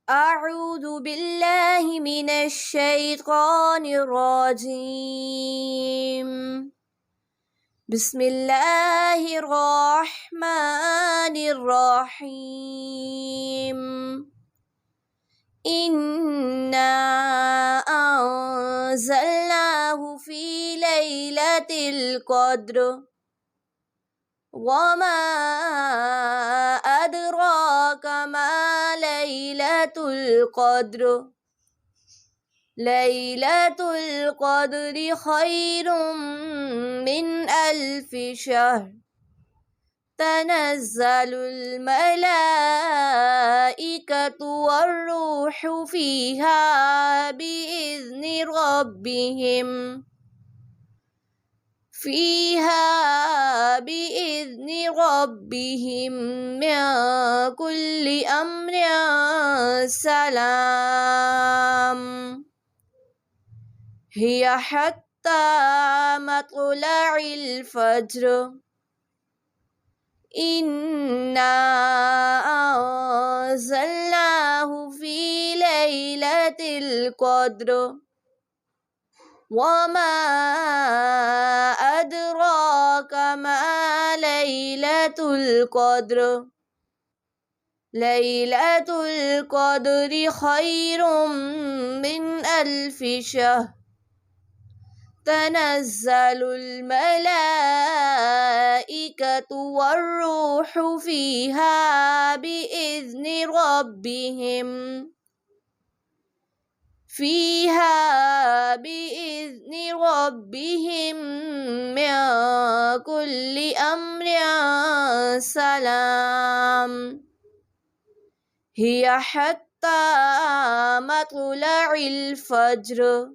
أعوذ بالله من الشيطان الرجيم. بسم الله الرحمن الرحيم. إنا أنزلناه في ليلة القدر وما أدراك ما ليلة القدر. ليلة القدر خير من 1000 شهر. تنزل الملائكة والروح فيها بإذن ربهم من كل أمر سلام. هي حتى مطلع الفجر. إنا أنزلناه في ليلة القدر وما أدراك ما ليلة القدر. ليلة القدر خير من 1000 شهر. تنزل الملائكة والروح فيها بإذن ربهم من كل أمر سلام. هي حتى مطلع الفجر.